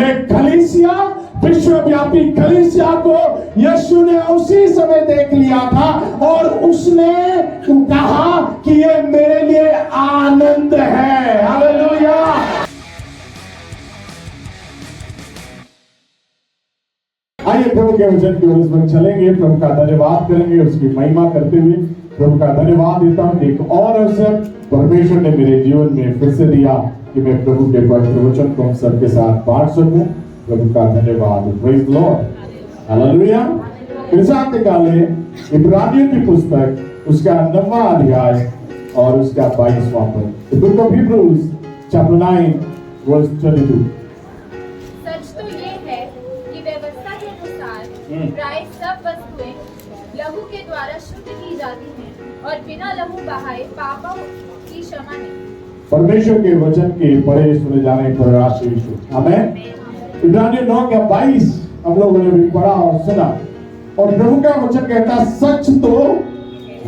ये कलीसिया, विश्वव्यापी कलीसिया को यीशु ने उसी समय देख लिया था और उसने कहा कि ये मेरे लिए आनंद है। हालेलुया। आइए प्रभु के वचन की ओर इस वक्त चलेंगे, प्रभु का धन्यवाद करेंगे, उसकी महिमा करते हुए प्रभु का धन्यवाद देता हूँ। एक और अवसर परमेश्वर ने मेरे जीवन में फिर से दिया कि मैं प्रभु के पवित्र वचन को हम सबके साथ बांट सकूं। प्रभु का धन्यवाद। Praise the Lord. हालेलुया। फिर साथ निकाले इब्रानियों की पुस्तक उसका 9वां अध्याय और उसका 22वां पद। The book of Hebrews chapter 9 verse 22। सच तो ये है कि व्यवस्था के अनुसार प्राय सब वस्तुएं लहू के द्वारा शुद्ध की जाती हैं और बिना लहू बहाए पापों की क्षमा नहीं। परमेश्वर के वचन के पढ़े सुने जाने पर आशीष हो। आमीन। इब्रानियों 9 का 22 हम लोगों ने भी पढ़ा और सुना और प्रभु का वचन कहता सच तो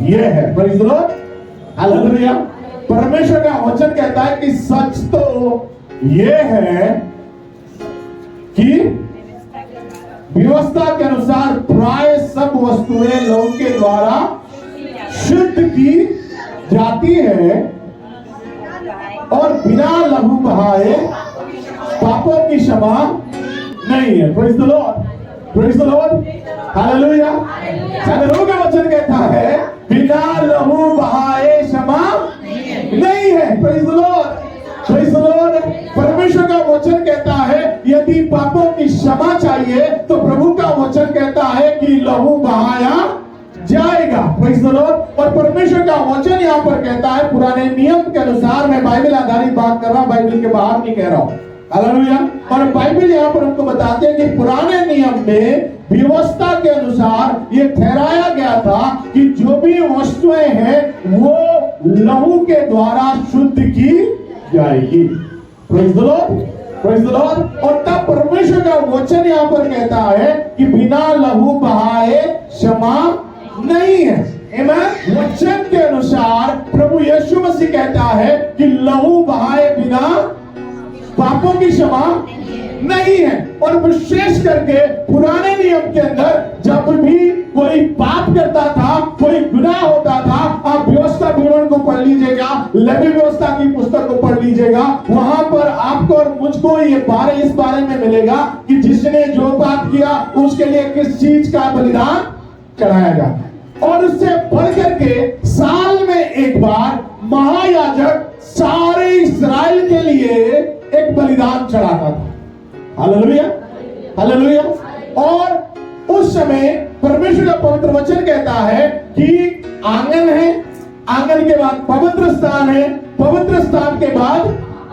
ये है। Praise the Lord. हालेलुया। परमेश्वर का वचन कहता है कि सच तो ये है कि व्यवस्था के अनुसार प्राय सब वस्तुएं लहू के द्वारा शुद्ध की जाती है और बिना लहू बहाए पापों की क्षमा नहीं है। Praise the Lord. Praise the Lord. Hallelujah. प्रभु का वचन कहता है बिना लहू बहाए क्षमा नहीं है। Praise the Lord. Praise the Lord. परमेश्वर का वचन कहता है यदि पापों की क्षमा चाहिए तो प्रभु का वचन कहता है कि लहू बहाया जाएगा। Praise the Lord. और परमेश्वर का वचन यहाँ पर कहता है पुराने नियम के अनुसार, मैं बाइबल आधारित बात कर रहा हूं, बाइबल के बाहर नहीं कह रहा हूं। हालेलुया। और बाइबल यहाँ पर हमको बताते हैं कि पुराने नियम में व्यवस्था के अनुसार ये ठहराया गया था कि जो भी वस्तुएं हैं वो लहू के द्वारा शुद्ध की जाएगी। Praise the Lord. Praise the Lord. और तब परमेश्वर का वचन यहाँ पर कहता है कि बिना लहू बहाए क्षमा नहीं है। आमीन। वचन के अनुसार प्रभु यीशु मसीह कहता है कि लहू बहाए बिना पापों की क्षमा नहीं है। और विशेष करके पुराने नियम के अंदर जब भी कोई पाप करता था, कोई गुनाह होता था, आप व्यवस्था विवरण को पढ़ लीजिएगा, लेवी व्यवस्था की पुस्तक को पढ़ लीजिएगा, वहां पर आपको और मुझको ये इस बारे में मिलेगा कि जिसने जो पाप किया उसके लिए किस चीज का बलिदान चढ़ाया जाता। और उससे बढ़ करके साल में एक बार महायाजक सारे इस्राएल के लिए एक बलिदान चढ़ाता था। हालेलुया। हालेलुया। और उस समय परमेश्वर का पवित्र वचन कहता है कि आंगन है, आंगन के बाद पवित्र स्थान है, पवित्र स्थान के बाद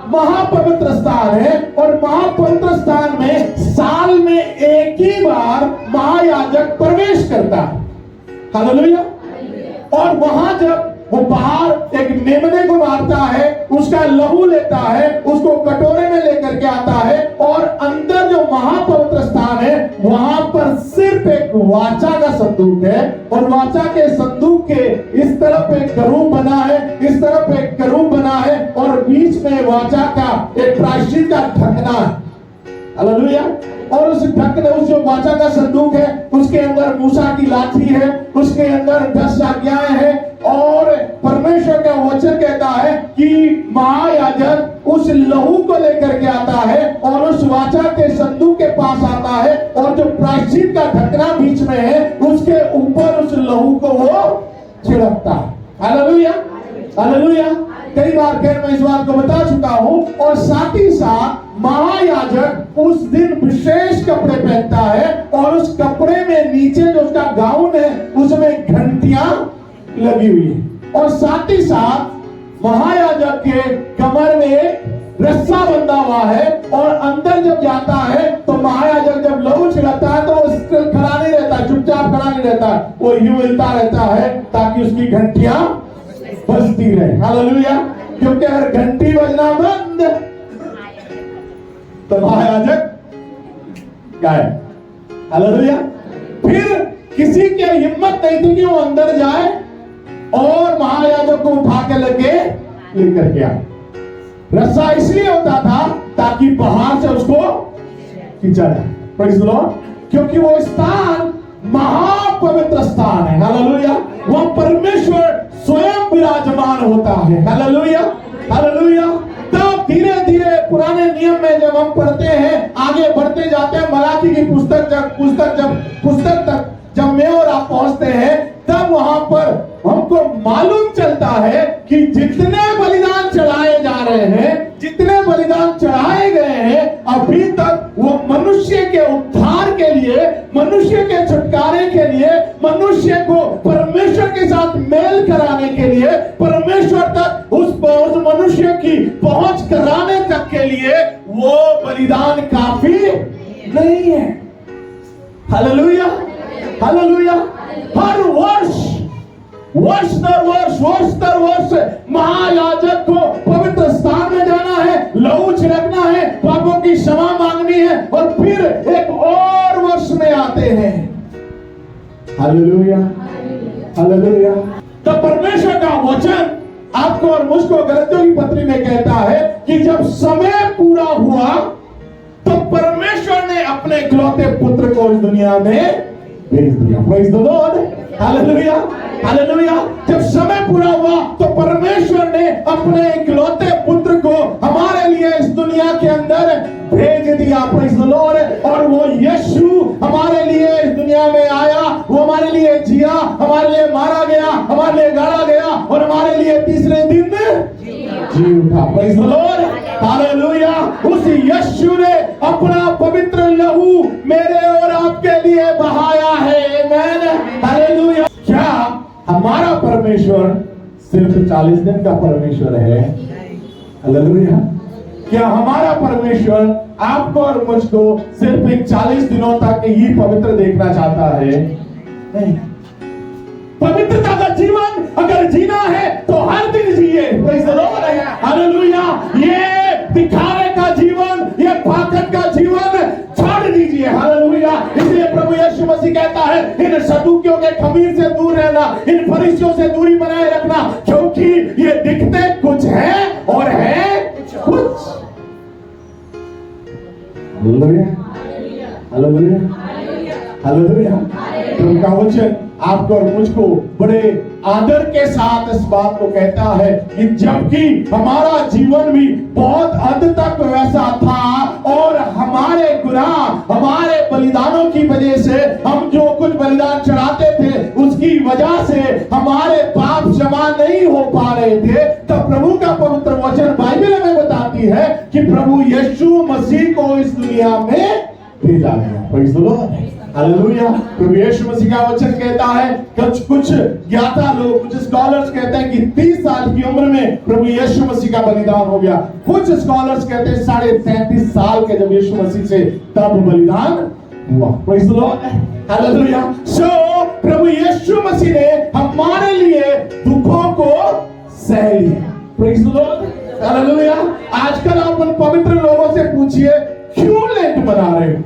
महापवित्र स्थान है और महापवित्र स्थान में साल में एक ही बार महायाजक प्रवेश करता है। हालेलुया। और वहां जब वो बाहर एक मेमने को मारता है, उसका लहू लेता है, उसको कटोरे में लेकर के आता है और अंदर जो महापवित्र स्थान है वहां पर सिर्फ एक वाचा का संदूक है और वाचा के संदूक के इस तरफ एक करूब बना है, इस तरफ एक करूब बना है और बीच में वाचा का एक प्रायश्चित का ढकना है। हालेलुया। और उस ढकने, उस जो वाचा का संदूक है उसके अंदर मूसा की लाठी है, उसके अंदर 10 आज्ञाएं हैं और परमेश्वर का वचन कहता है कि महायाजक उस लहू को लेकर के आता है और उस वाचा के संदूक के पास आता है और जो प्रायश्चित का ढकना बीच में है उसके ऊपर उस लहू को वो छिड़कता है। हालेलुया। हालेलुया। कई बार फिर मैं इस बात को बता चुका हूं। और साथ ही साथ महायाजक उस दिन विशेष कपड़े पहनता है और उस कपड़े में नीचे जो उसका गाउन है उसमें घंटियां लगी हुई है और साथ ही साथ महायाजक के कमर में रस्सा बंधा हुआ है और अंदर जब जाता है तो महायाजक जब लहू छिड़कता है तो वो खड़ा नहीं रहता, चुपचाप खड़ा नहीं रहता, वो यूं हिलता रहता है ताकि उसकी घंटियां बजती रहे। हालेलुया। क्योंकि अगर घंटी बजना बंद तो महायाजक गायब। हालेलुया। फिर किसी की हिम्मत नहीं थी कि वो अंदर जाए और महायाजक को उठा के लेकर के आए। रस्सा इसलिए होता था ताकि बाहर से उसको की जड़। Praise the Lord. क्योंकि वो स्थान महापवित्र स्थान है। हालेलुया। वह परमेश्वर स्वयं विराजमान होता है। Hallelujah, hallelujah. तब धीरे धीरे पुराने नियम में जब हम पढ़ते हैं, आगे बढ़ते जाते हैं, मलाकी की पुस्तक तक जब मैं और आप पहुंचते हैं, तब वहां पर हमको मालूम चलता है कि जितने बलिदान चढ़ाए जा रहे हैं, जितने बलिदान चढ़ाए गए हैं, अभी तक वो मनुष्य के उद्धार के लिए, मनुष्य के छुटकारे के लिए, मनुष्य को परमेश्वर के साथ मेल कराने के लिए, परमेश्वर तक उस मनुष्य की पहुंच कराने तक के लिए वो बलिदान काफी नहीं है। Hallelujah, hallelujah. हर वर्ष दर वर्ष महायाजक को पवित्र स्थान में जाना है, लहू छिड़कना है, पापों की क्षमा मांगनी है, और फिर एक और वर्ष में आते हैं। Hallelujah, hallelujah. तो परमेश्वर का वचन आपको और मुझको गलतियों की पत्री में कहता है कि जब समय पूरा हुआ तो परमेश्वर ने अपने इकलौते पुत्र को इस दुनिया में भेज दिया। Praise the Lord, hallelujah, hallelujah. जब समय पूरा हुआ तो परमेश्वर ने अपने इकलौते पुत्र को हमारे लिए इस दुनिया के अंदर भेज दिया। Praise the Lord. और वो यीशु हमारे लिए इस दुनिया में आया, वो हमारे लिए जिया, हमारे लिए मारा गया, हमारे लिए गाड़ा गया, और हमारे लिए तीसरे दिन जी उठा। Praise the Lord, hallelujah. उस यीशु ने अपना पवित्र लहू मेरे और आपके लिए बहाया है। आमेन, हालेलुया। क्या हमारा परमेश्वर सिर्फ 40 दिन का परमेश्वर है? हालेलुया। क्या हमारा परमेश्वर आपको और मुझको सिर्फ 40 दिनों तक ही पवित्र देखना चाहता है? नहीं। पवित्रता का जीवन अगर जीना है तो हर दिन जिए। Praise the Lord, hallelujah. ये दिखावे का जीवन, ये भागत का जीवन छोड़ दीजिए। हालेलुया। इसलिए प्रभु यीशु मसीह कहता है, इन सदूकियों के खमीर से दूर रहना, इन फरीसियों से दूरी बनाए रखना, क्योंकि ये दिखते कुछ है और है कुछ। Hallelujah, hallelujah, hallelujah. प्रभु का वचन आपको और मुझको बड़े आदर के साथ इस बात को कहता है कि जबकि हमारा जीवन भी बहुत हद तक वैसा था, और हमारे गुनाह, हमारे बलिदानों की वजह से, हम जो कुछ बलिदान चढ़ाते थे उसकी वजह से हमारे पाप क्षमा नहीं हो पा रहे थे, तब प्रभु का पवित्र वचन बाइबल में बताती है कि प्रभु यीशु मसीह को इस दुनिया में भेजा गया। Praise the Lord, hallelujah. प्रभु यीशु मसीह का वचन कहता है, कुछ ज्ञाता लोग, कुछ स्कॉलर्स कहते हैं कि 30 साल की उम्र में प्रभु यीशु मसीह का बलिदान हो गया। कुछ स्कॉलर्स कहते हैं 33.5 साल के जब यीशु मसीह से तब बलिदान हुआ। Praise the Lord, hallelujah. So प्रभु यीशु मसीह ने हमारे लिए दुखों को सह लिया। Praise the Lord, hallelujah. आजकल आप उन पवित्र लोगों से पूछिए, क्यों लेंट बना रहे हो?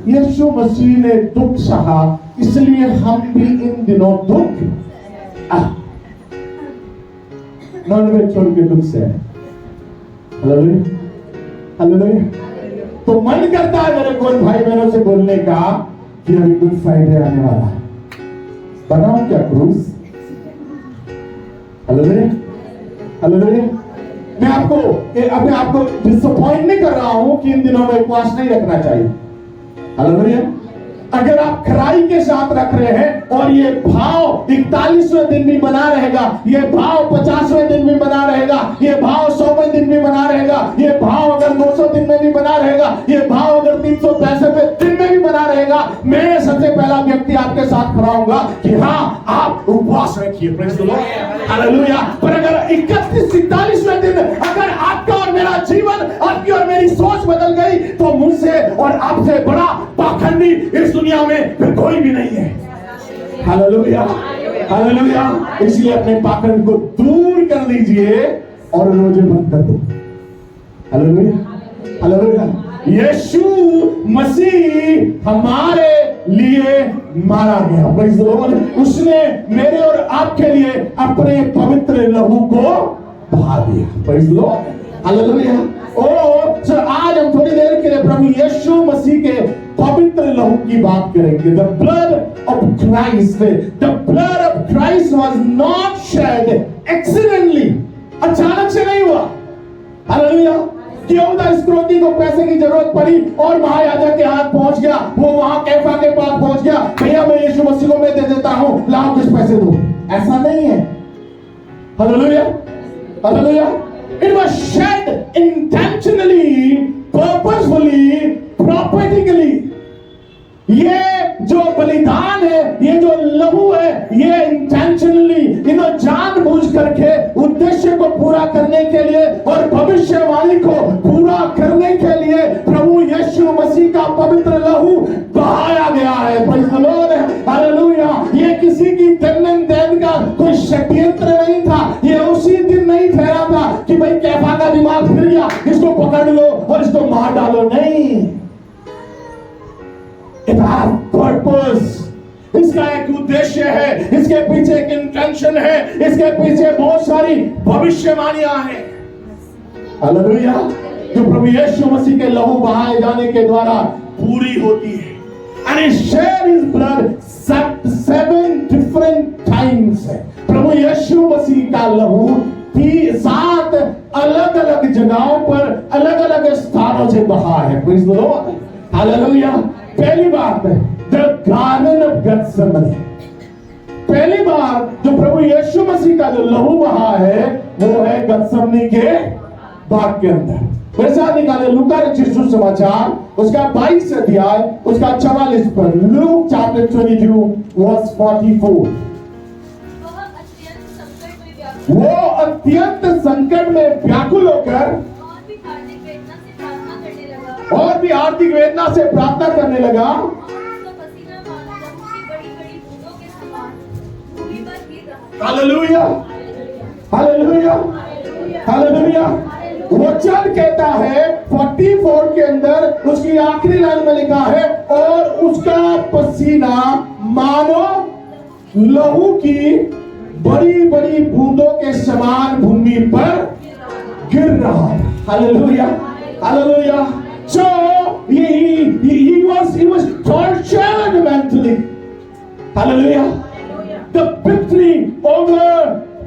यीशु मसीह ने दुख सहा, इसलिए हम भी इन दिनों दुख नॉनवेज छोड़ के दुख से। Hallelujah, hallelujah. तो मन करता है मेरे कौन भाई बहनों से बोलने का कि अभी गुड फ्राइडे आने वाला है, बनाओ क्या क्रूस? Hallelujah, hallelujah. मैं आपको डिसअपॉइंट नहीं कर रहा हूं कि इन दिनों में उपवास नहीं रखना चाहिए। हालेलुया। अगर आप खराई के साथ रख रहे हैं और ये भाव 41वें दिन भी बना रहेगा, ये भाव 50वें दिन भी बना रहेगा, ये भाव 100वें दिन भी बना रहेगा, ये भाव अगर 200 दिन में भी बना रहेगा, ये भाव अगर 365वें दिन में भी बना रहेगा, मैं सबसे पहला व्यक्ति आपके साथ खड़ा होऊंगा कि हाँ, आप उपवास रखिए। Praise the Lord, hallelujah. पर अगर 41-41वें दिन अगर आपका और मेरा जीवन, आपकी और मेरी सोच बदल गई, तो मुझसे और आपसे बड़ा पाखंडी इस दुनिया में फिर कोई भी नहीं है। Hallelujah, hallelujah. इसलिए अपने पाखंड को दूर कर दीजिए और रोजे बंद कर दो। Hallelujah, hallelujah. यीशु मसीह हमारे लिए मारा गया। Praise the Lord. उसने मेरे और आपके लिए अपने पवित्र लहू को बहा दिया। Praise the Lord, hallelujah. आज हम थोड़ी देर के लिए प्रभु यीशु मसीह के पवित्र लहू की बात करेंगे। The blood of Christ, the blood of Christ was not shed accidentally, अचानक से नहीं हुआ। हालेलुया। यहूदा इस्करियोती को पैसे की जरूरत पड़ी और महायाजक के हाथ पहुंच गया, वो वहां कैफा के पास पहुंच गया, भैया मैं यीशु मसीह को मैं दे देता हूं, लाओ कुछ पैसे दो। ऐसा नहीं है। Hallelujah, hallelujah. It was shed intentionally, purposefully, prophetically. ये जो बलिदान है, ये जो लहू है, ये इंटेंशनली, इन्होंने जानबूझ करके उद्देश्य को पूरा करने के लिए और भविष्यवाणी को पूरा करने के लिए प्रभु यीशु मसीह का पवित्र लहू बहाया गया है। Praise the Lord, hallelujah. ये किसी की देन का कोई षड्यंत्र नहीं था। ये उसी दिन नहीं ठहरा था कि भाई कैफा का दिमाग फिर गया, इसको पकड़ लो और इसको मार डालो। नहीं, It has purpose. इसका एक उद्देश्य है, इसके पीछे एक इंटेंशन है, इसके पीछे बहुत सारी भविष्यवाणियां हैं। हालेलुया, जो प्रभु यीशु मसीह के लहू बहाए जाने के द्वारा पूरी होती है। And he shed his blood 7 different times. प्रभु यीशु मसीह का लहू 7 अलग अलग जगहों पर अलग अलग स्थानों से बहा है। Praise the Lord. हालेलुया। पहली बात है द गार्डन ऑफ गेत्सेमनी। पहली बार जो प्रभु यीशु मसीह का जो लहू बहा है वो है गेत्सेमनी के बाग के अंदर। मेरे साथ निकाले लूका रचित सुसमाचार उसका 22 अध्याय उसका 44 पर। Luke chapter 22 verse 44। वो अत्यंत संकट में व्याकुल होकर और भी आर्थिक वेदना से प्रार्थना करने लगा। Hallelujah, hallelujah, hallelujah. वचन कहता है 44 के अंदर उसकी आखिरी लाइन में लिखा है और उसका पसीना मानो लहू की बड़ी बड़ी बूंदों के समान भूमि पर गिर रहा है। Hallelujah, hallelujah. So he was tortured mentally. Hallelujah. The victory over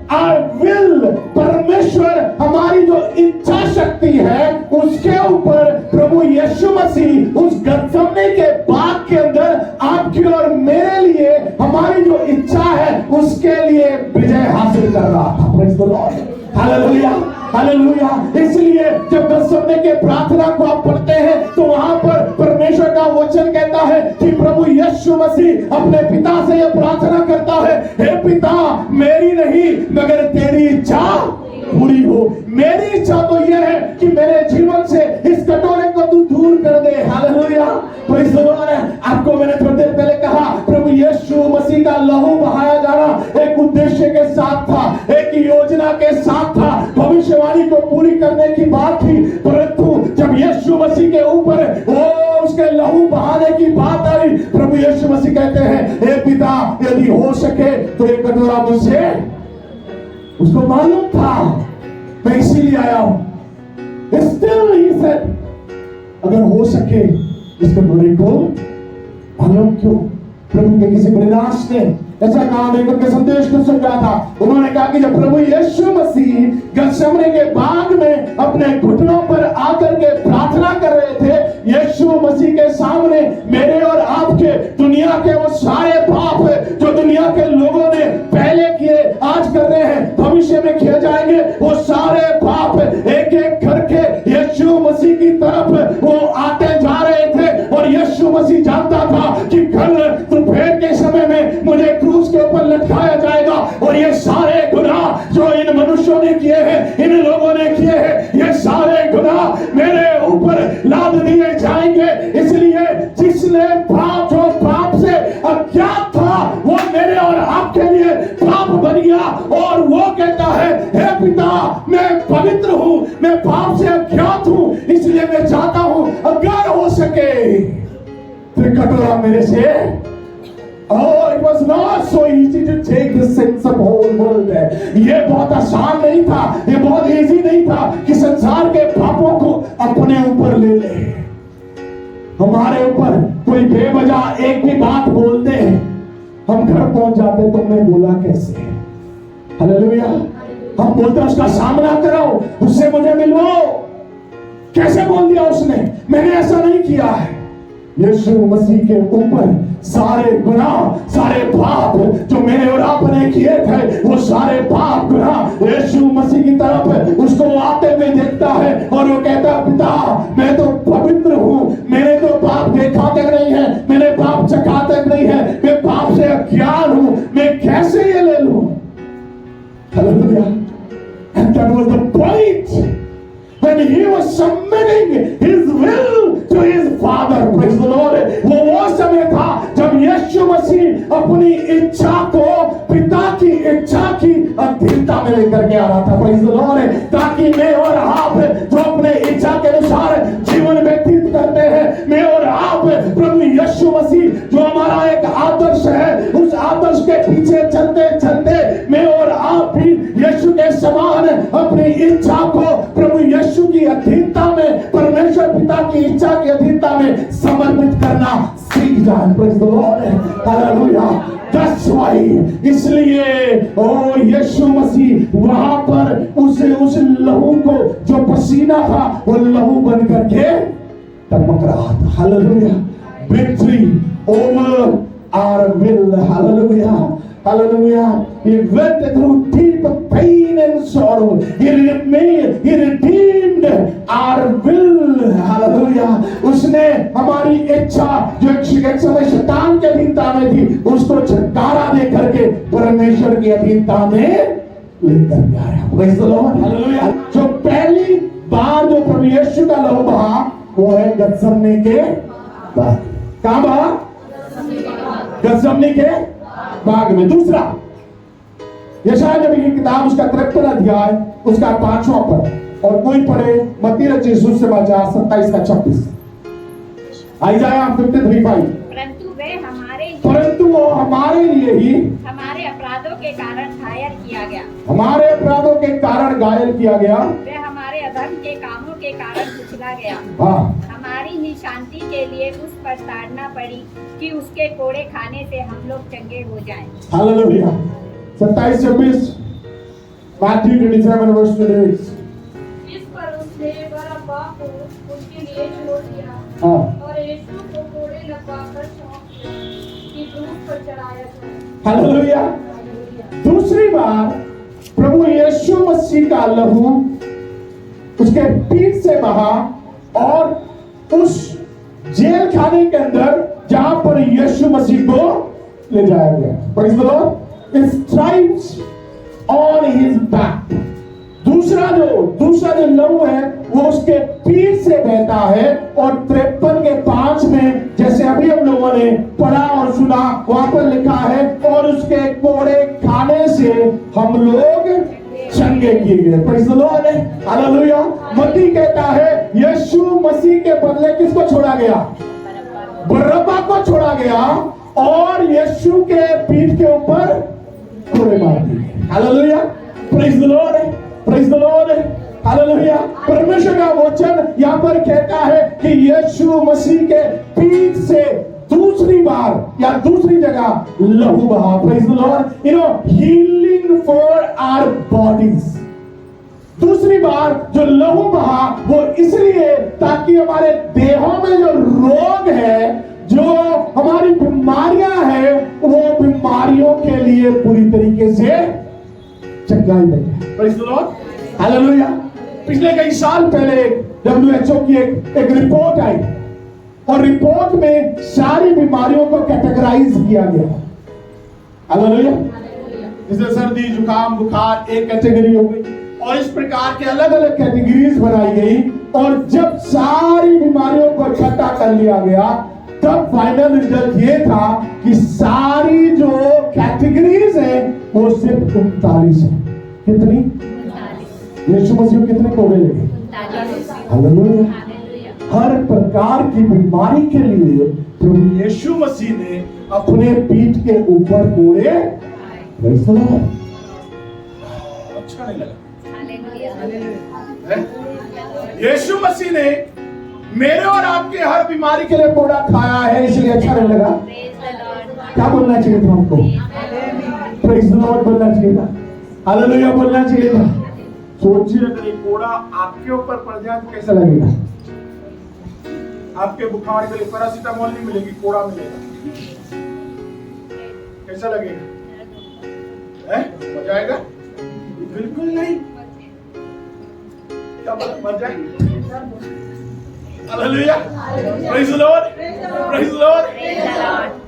our will, परमेश्वर हमारी जो इच्छा शक्ति है उसके ऊपर प्रभु यीशु मसीह उस गेत्सेमनी के बाग के अंदर आपकी और मेरे लिए हमारी जो इच्छा है उसके लिए विजय हासिल कर रहा था। Praise the Lord. Hallelujah, hallelujah. इसलिए जब गेत्सेमनी के प्रार्थना को आप पढ़ते हैं तो वहां पर परमेश्वर का वचन कहता है कि प्रभु यीशु मसीह अपने पिता से यह प्रार्थना करता है, हे पिता मेरी नहीं मगर तेरी इच्छा पूरी हो। मेरी इच्छा तो यह है कि मेरे जीवन से इस कटोरे को तू दूर कर दे। Hallelujah, praise the Lord. आपको मैंने थोड़ी देर पहले कहा प्रभु यीशु मसीह का लहू बहाया जाना एक उद्देश्य के साथ था, एक योजना के साथ था, भविष्यवाणी को पूरी करने की बात थी। परंतु जब यीशु मसीह के ऊपर उसके लहू बहाने की बात आई, प्रभु यीशु मसीह कहते हैं हे पिता यदि हो सके तो ये कटोरा मुझसे, उसको मालूम था मैं इसीलिए आया हूं। Still he said, अगर हो सके इस कटोरे को, मालूम क्यों प्रभु के किसी बड़े दास ने ऐसा कहा, मैं उनके संदेश को सुन रहा था। उन्होंने कहा कि जब प्रभु यीशु मसीह गेत्सेमनी के बाग में अपने घुटनों पर आकर के प्रार्थना कर रहे थे, यीशु मसीह के सामने मेरे और आपके दुनिया के वो सारे पाप जो दुनिया के लोगों ने पहले किए, आज कर रहे हैं, भविष्य में किए जाएंगे, वो सारे पाप एक एक करके यीशु मसीह की तरफ वो आते जा रहे थे। और यीशु मसीह जानता था कि कल दोपहर के समय में मुझे क्रूस के ऊपर लटकाया जाएगा और ये सारे गुनाह जो इन मनुष्यों ने किए हैं, इन लोगों ने किए हैं, ये सारे गुनाह मेरे ऊपर लाद दिए जाएंगे। इसलिए जिसने पाप जो पाप से अज्ञात था वो मेरे और आपके लिए पाप बन गया और वो कहता है हे पिता मैं पवित्र हूं, मैं पाप से अज्ञात हूं, इसलिए मैं चाहता हूं अगर हो सके तो कटोरा मेरे से Oh, it was not so easy to take the sins of whole world. ये बहुत आसान नहीं था, ये बहुत इजी नहीं था कि संसार के पापों को अपने ऊपर ले ले। हमारे ऊपर कोई बेवजह एक भी बात बोल दे, हम घर पहुंच जाते, तुमने बोला कैसे? हालेलुया। हम बोलते उसका सामना करो, उससे मुझे मिलवाओ। कैसे बोल दिया उसने? मैंने ऐसा नहीं किया है। यीशु मसीह के ऊपर सारे गुनाह, सारे पाप जो मैंने और आपने किए थे, वो सारे पाप गुनाह यीशु मसीह की तरफ उसको आते हुए देखता है और वो कहता है, पिता मैं तो पवित्र हूँ, मैंने तो पाप देखा तक नहीं है, मैंने पाप चखा तक नहीं है, मैं पाप से अज्ञान हूँ, मैं कैसे ये ले लूं? Hallelujah. And that was the point when he was submitting his will to his father. Praise the Lord. वो समय था जब यीशु मसीह अपनी इच्छा को पिता की इच्छा की अधीनता में लेकर के आ रहा था। Praise the Lord. ताकि मैं और आप जो अपने इच्छा के अनुसार जीवन व्यतीत करते हैं, मैं और आप प्रभु यीशु मसीह जो हमारा एक आदर्श है, उस आदर्श के पीछे चलते चलते मैं और आप भी यीशु के समान अपनी इच्छा को प्रभु यीशु की अधीनता में, परमेश्वर पिता की इच्छा की अधीनता में समर्पित करना सीख जाए। Praise the Lord. Hallelujah. That's why, इसलिए ओ यीशु मसीह वहां पर उस लहू को जो पसीना था वो लहू बन करके टपक रहा था। Hallelujah. Victory over our will. Hallelujah. Hallelujah. He went through deep pain and sorrow. He redeemed our will. Hallelujah. उसने हमारी इच्छा जो एक समय शैतान के अधीनता में थी, उसको छुटकारा दे करके परमेश्वर की अधीनता में लेकर आया। Praise the Lord. Hallelujah. जो पहली बार जो प्रभु यीशु का लहू बहा वो है गत्समने के बाग। कहाँ बहा? गत्समने के बाग में। दूसरा, यशायाह नबी की किताब उसका 53 अध्याय उसका 5वां पद, और कोई पढ़े मत्ती रचित सुसमाचार 27 का 26। आइजाया 53:5। परंतु वो हमारे लिए ही हमारे अपराधों के कारण घायल किया गया, हमारे अपराधों के कारण घायल किया गया, वे हमारे अधर्म के कामों के कारण कुचला गया। हाँ, हमारी निशांति के लिए उस पर ताड़ना पड़ी कि उसके कोड़े खाने से हम लोग चंगे हो जाएं। हालेलुया। 27-26 Matthew 27:26। इस पर उसने बरअब्बा को उनके लिए छोड़ दिया हाँ, और यीशु को कोड़े लगवाकर सौंप दिया कि क्रूस पर चढ़ाया जाए। हालेलुया। दूसरी बार प्रभु यीशु मसीह का लहू उसके पीठ से बहा और उस जेल खाने के अंदर जहां पर यीशु मसीह को ले जाया गया। Praise the Lord. Stripes on his back. दूसरा जो लहू है वो उसके पीठ से बहता है, और 53:5 में जैसे अभी हम लोगों ने पढ़ा और सुना, वहां पर लिखा है और उसके कोड़े खाने से हम लोग चंगे किए गए। Praise the Lord. हालेलुया। मत्ती कहता है यीशु मसीह के बदले किसको छोड़ा गया? बरअब्बा को छोड़ा गया, और यीशु के पीठ के ऊपर कोड़े मार दिए। Hallelujah. Praise the Lord. Praise the Lord. Hallelujah. परमेश्वर का वचन यहाँ पर कहता है कि यीशु मसीह के पीठ से दूसरी बार या दूसरी जगह लहू बहा। Praise the Lord. You know, healing for our bodies. दूसरी बार जो लहू बहा वो इसलिए ताकि हमारे देहों में जो रोग है, जो हमारी बीमारियां हैं, वो बीमारियों के लिए पूरी तरीके से चंगाई मिले। Praise the Lord. हालेलुया। पिछले कई साल पहले WHO की एक रिपोर्ट आई, और रिपोर्ट में सारी बीमारियों को कैटेगराइज किया गया। हालेलुया। जैसे सर्दी, जुकाम, बुखार एक कैटेगरी हो गई, और इस प्रकार के अलग अलग कैटेगरीज बनाई गई, और जब सारी बीमारियों को इकट्ठा कर लिया गया, तब फाइनल रिजल्ट ये था कि सारी जो कैटेगरीज है वो सिर्फ 39 है। कितनी? यीशु मसीह कितने कोड़े लगे? हालेलुया। हर प्रकार की बीमारी के लिए प्रभु यीशु मसीह ने अपने पीठ के ऊपर कोड़े। अच्छा नहीं लगा? यीशु मसीह ने मेरे और आपके हर बीमारी के लिए कोड़ा खाया है, इसलिए अच्छा नहीं लगा? क्या बोलना चाहिए था हमको? प्रेज़ द लॉर्ड बोलना चाहिए था, हालेलुया बोलना चाहिए था। सोचिए अगर ये कोड़ा आपके ऊपर पड़ जाए तो कैसा लगेगा? आपके बुखार के लिए पैरासीटामोल नहीं मिलेगी, कोड़ा मिलेगा। कैसा लगेगा? मजा आएगा? बिल्कुल नहीं। क्या मर जाएगी? Hallelujah, praise the Lord, praise the Lord.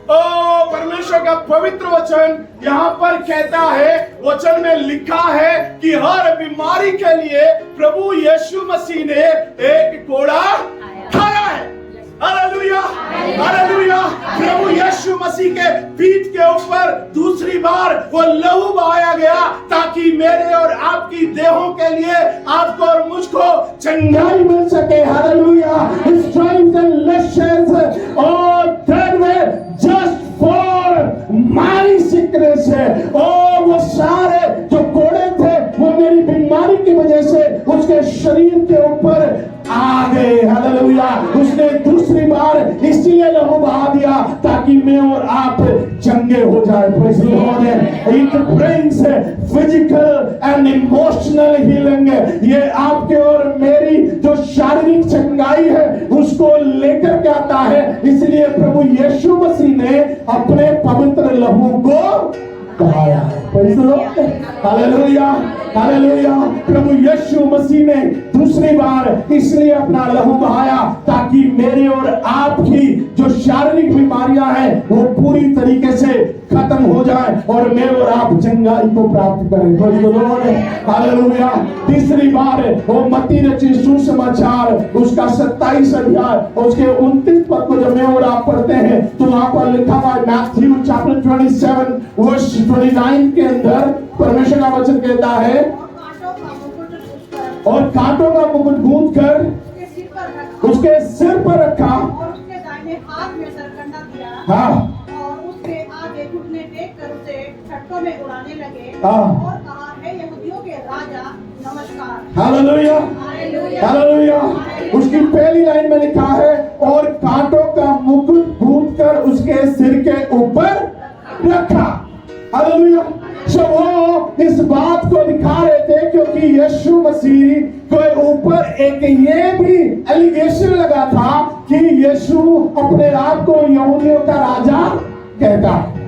ओ परमेश्वर का पवित्र वचन यहाँ पर कहता है, वचन में लिखा है कि हर बीमारी के लिए प्रभु यीशु मसीह ने एक कोड़ा खाया है। Hallelujah, hallelujah. प्रभु यीशु मसीह के पीठ के ऊपर दूसरी बार वो लहू बहाया गया ताकि मेरे और आपकी देहों के लिए, आपको और मुझको चंगाई मिल सके। हालेलुया। स्ट्राइप्स एंड लैशेस और that way just for my sickness है। और वो सारे जो कोड़े थे वो मेरी बीमारी की वजह से उसके शरीर के ऊपर आ गए। हालेलुया। उसने दूसरी बार इसलिए लहू बहा दिया ताकि मैं और आप चंगे हो जाए। Praise the Lord. It brings physical and emotional healing. ये आपके और मेरी जो शारीरिक चंगाई है उसको लेकर के आता है। इसलिए प्रभु यीशु मसीह ने अपने पवित्र लहू को बहाया है। Praise the Lord. Hallelujah, hallelujah. प्रभु यीशु मसीह ने दूसरी बार इसलिए अपना लहू बहाया ताकि मेरे और आपकी जो शारीरिक बीमारियां हैं वो पूरी तरीके से खत्म हो जाए और मैं और आप चंगाई को प्राप्त करें। Praise the Lord. हालेलुया। तीसरी बार वो मत्ती रचित सुसमाचार उसका 27 अध्याय उसके 29 पद को जब मैं और आप पढ़ते हैं तो वहां पर लिखा हुआ है, मैथ्यू चैप्टर 27 वर्स 29 के अंदर परमेश्वर का वचन कहता है, और कांटों का मुकुट गूंथ कर उसके सिर पर रखा और उसके दाहिने हाथ में सरकंडा दिया। हाँ। और उसके आगे घुटने टेक कर उसे छट्टों में उड़ाने लगे। हाँ। और कहा, हे यहूदियों के राजा नमस्कार। Hallelujah, hallelujah, hallelujah. उसकी पहली लाइन में लिखा है, और कांटों का मुकुट गूंथ कर उसके सिर के ऊपर रखा। हालेलुया। वो इस बात को दिखा रहे थे क्योंकि यीशु मसीह के ऊपर एक ये भी एलिगेशन लगा था कि यीशु अपने आप को यहूदियों का राजा कहता है।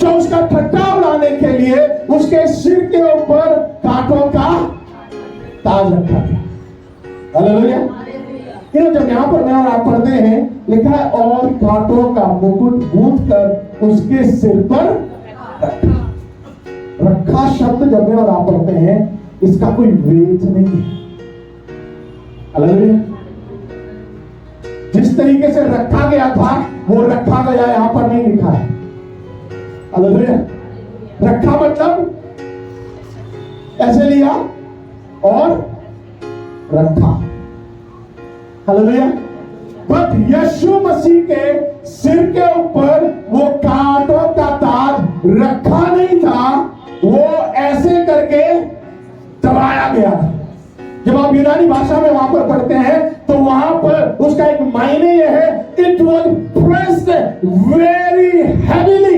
तो उसका ठट्ठा उड़ाने के लिए उसके सिर के ऊपर कांटों का ताज रखा था। हालेलुया। जब यहाँ पर मैं और आप पढ़ते हैं लिखा है, और कांटों का मुकुट गूंथ कर उसके सिर पर रखा। रखा शब्द जब मैं और आप पढ़ते हैं इसका कोई वेट नहीं है। हालेलुया। जिस तरीके से रखा गया था वो रखा गया यहां पर नहीं लिखा है। हालेलुया। रखा मतलब ऐसे लिया और रखा। हालेलुया। बट यीशु मसीह के सिर के ऊपर वो कांटों का ताज रखा नहीं था, वो ऐसे करके दबाया गया। जब आप यूनानी भाषा में वहां पर पढ़ते हैं तो वहां पर उसका एक मायने यह है, it was pressed very heavily.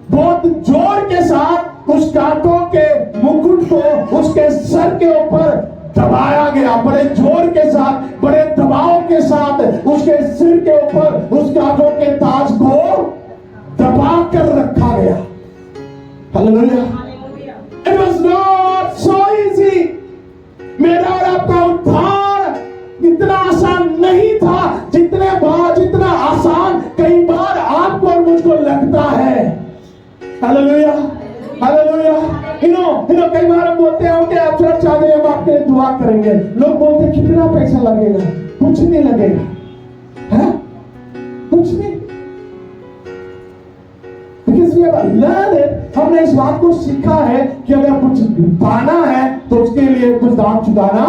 बहुत जोर के साथ उस कांटों के मुकुट को उसके सर के ऊपर दबाया गया। बड़े जोर के साथ, बड़े दबाव के साथ उसके सिर के ऊपर उस कांटों के ताज को दबा कर रखा गया। Hallelujah. It was not so easy। मेरा और आपका उद्धार इतना आसान नहीं था जितना आसान कई बार आपको और मुझको लगता है। Hallelujah, hallelujah. कई बार हम बोलते हैं कि आप चर्च आ जाइए, हम आपके लिए दुआ करेंगे। लोग बोलते हैं कितना पैसा लगेगा? कुछ नहीं लगेगा, है कुछ नहीं। हमने इस बात को सीखा है कि अगर कुछ पाना है तो उसके लिए कुछ दाम चुकाना।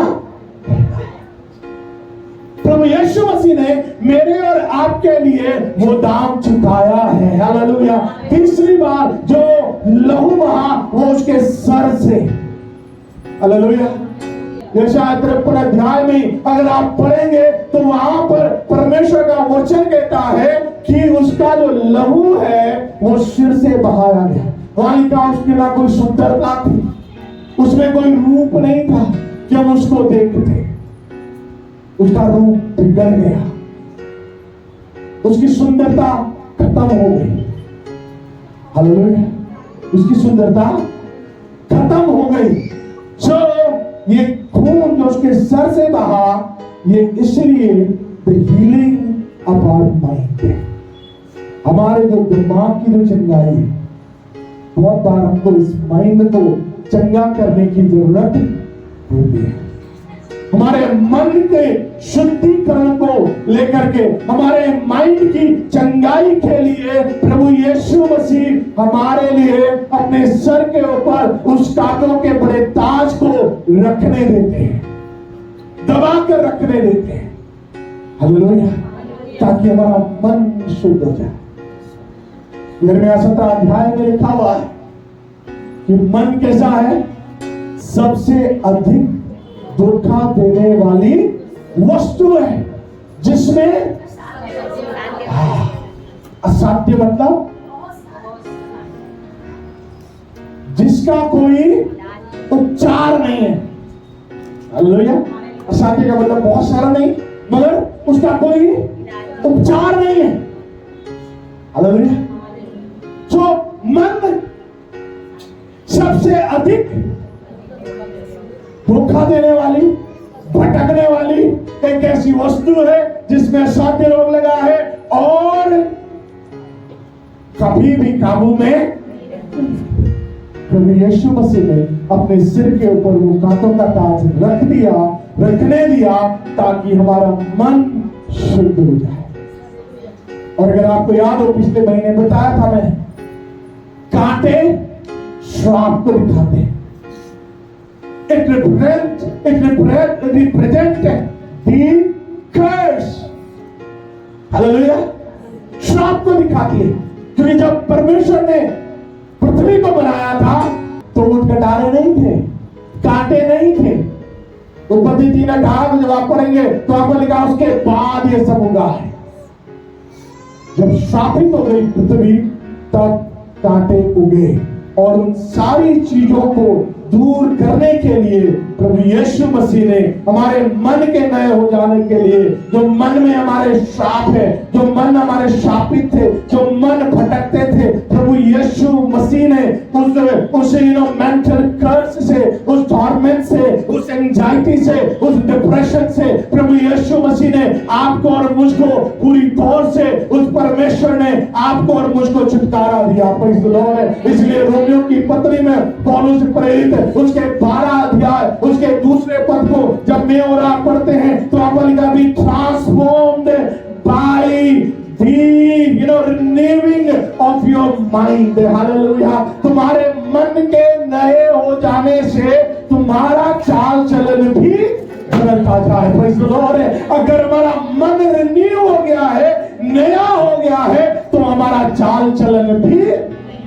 प्रभु यीशु मसीह ने मेरे और आपके लिए वो दाम चुकाया है। हालेलुया। तीसरी बार जो लहू बहा वो उसके सर से। हालेलुया। यशायाह 53 अध्याय में अगर आप पढ़ेंगे तो वहां पर परमेश्वर का वचन कहता है कि उसका जो लहू है वो सिर से बहाया गया। वहां लिखा उसके ना कोई सुंदरता थी, उसमें कोई रूप नहीं था कि हम उसको देखते, उसका रूप बिगड़ गया, उसकी सुंदरता खत्म हो गई। हालेलुया। उसकी सुंदरता खत्म हो गई। जो ये खून जो उसके सर से बहा, ये इसलिए the healing of our mind, हमारे जो दिमाग की जो चंगाई है, बहुत बार हमको इस माइंड को चंगा करने की जरूरत होती है। हमारे मन के शुद्धिकरण को लेकर के, हमारे माइंड की चंगाई के लिए प्रभु यीशु मसीह हमारे लिए अपने सर के ऊपर उस कांटों के बड़े ताज को रखने देते हैं, दबा कर रखने देते हैं। हालेलुया। ताकि हमारा मन शुद्ध हो जाए। यिर्मयाह 17 अध्याय में लिखा हुआ है कि मन कैसा है? सबसे अधिक धोखा देने वाली वस्तु है, जिसमें असाध्य मतलब जिसका कोई उपचार नहीं है। हालेलुया। असाध्य का मतलब बहुत सारा नहीं, मगर उसका कोई उपचार नहीं है। हालेलुया। जो मन सबसे अधिक धोखा देने वाली, भटकने वाली एक ऐसी वस्तु है जिसमें असाध्य रोग लगा है और कभी भी काबू में। प्रभु यीशु मसीह ने अपने सिर के ऊपर वो कांटों का ताज रखने दिया ताकि हमारा मन शुद्ध हो जाए। और अगर आपको याद हो, पिछले महीने बताया था मैं, कांटे श्राप को दिखाते हैं। It represents the curse. Hallelujah. श्राप को दिखाती है, क्योंकि जब परमेश्वर ने पृथ्वी को बनाया था तो ऊंट कटारे नहीं थे, कांटे नहीं थे। उत्पत्ति 3:18 जब आप पढ़ेंगे तो आपको लिखा उसके बाद ये सब उगा है। जब श्रापित हो गई पृथ्वी तब कांटे उगे, और उन सारी चीजों को दूर करने के लिए प्रभु यीशु मसीह ने हमारे मन के नए हो जाने के लिए, जो मन में हमारे श्राप है, जो मन हमारे शापित थे, जो मन भटकते थे, प्रभु यीशु मसीह ने उस मेंटल कर्स से, उस टॉर्मेंट से, उस एंजाइटी से, उस डिप्रेशन से प्रभु यीशु मसीह ने आपको और मुझको पूरी तौर से, उस परमेश्वर ने आपको और मुझको छुटकारा दिया। Praise the Lord. इसलिए रोमियो की पत्री में पौलुस प्रेरित उसके 12 अध्याय उसके दूसरे पद को जब मैं और आप पढ़ते हैं तो आप लिखा भी transformed by the renewing of your mind. Hallelujah. तुम्हारे मन के नए हो जाने से तुम्हारा चाल चलन भी बदलता जाए। Praise the Lord. अगर हमारा मन रिन्यू हो गया है, नया हो गया है, तो हमारा चाल चलन भी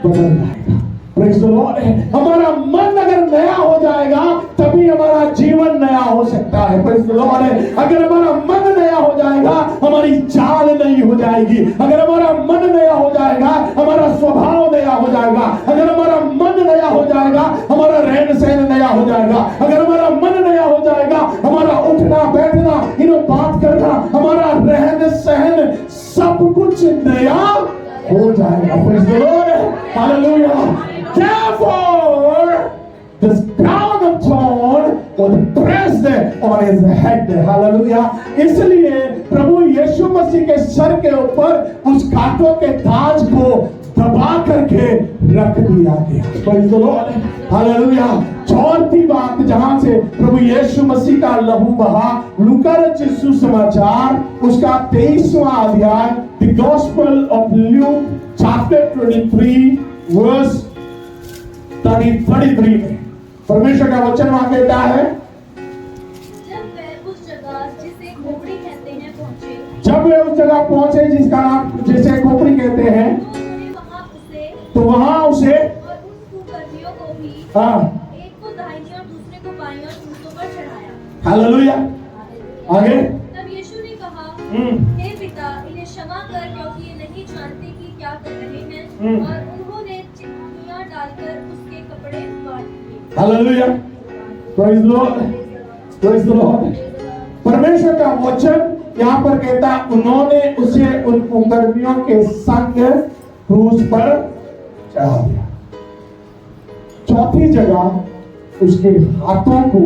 बदल जाएगा। Praise the Lord. हमारा मन अगर नया हो जाएगा तभी हमारा जीवन नया हो सकता है। Praise the Lord. अगर हमारा मन नया हो जाएगा हमारी चाल नई हो जाएगी। अगर हमारा मन नया हो जाएगा हमारा स्वभाव नया हो जाएगा। अगर हमारा मन नया हो जाएगा हमारा रहन सहन नया हो जाएगा। अगर हमारा मन नया हो जाएगा हमारा उठना बैठना, बात करना, हमारा रहन सहन सब कुछ नया हो जाएगा। Praise the Lord. Hallelujah. Therefore, this crown of thorn was pressed on his head. Hallelujah. इसलिए प्रभु यीशु मसीह के सर के ऊपर उस कांटों के ताज को दबा करके रख दिया गया। Praise the Lord. Hallelujah. चौथी बात जहां से प्रभु यीशु मसीह का लहू बहा, लूका रचित सुसमाचार उसका 23वां अध्याय, The Gospel of Luke chapter 23 verse 33 में परमेश्वर का वचन वहां कहता है, जब वह उस जगह जिसे खोपड़ी कहते हैं पहुंचे जब वे उस जगह पहुंचे जिसका नाम जैसे खोपड़ी कहते हैं, तो उन्होंने वहां उसे तो वहां उसे और उस कुकर्मियों को भी एक को दाहिनी और दूसरे को बाईं और क्रूसों पर चढ़ाया। हालेलुया। आगे तब यीशु ने कहा, हम्म। हे पिता, इन्हें क्षमा कर, क्योंकि ये नहीं जानते कि क्या कर रहे हैं। और उन्होंने चिट्ठियां डालकर उसके कपड़े बांट दिए। Hallelujah. Praise the Lord, praise the Lord. परमेश्वर का वचन यहाँ पर कहता, उन्होंने उसे उन कुकर्मियों के संग क्रूस पर चढ़ा दिया। चौथी जगह उसके हाथों को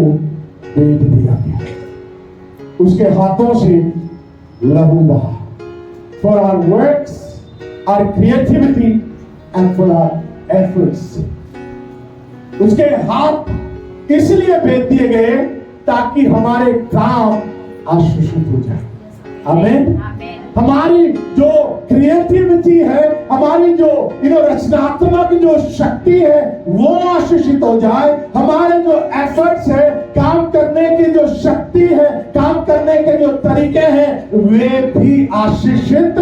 बेच दिया गया, उसके हाथों से लहू बहा। For our works, our creativity and for our efforts, उसके हाथ इसलिए बेच दिए गए ताकि हमारे काम आशीषित हो जाए। आमीन। हमारी जो क्रिएटिविटी है, हमारी जो रचनात्मक जो शक्ति है, वो आशीषित हो जाए। हमारे जो एफर्ट्स है, काम करने की जो शक्ति है, काम करने के जो तरीके हैं, वे भी आशीषित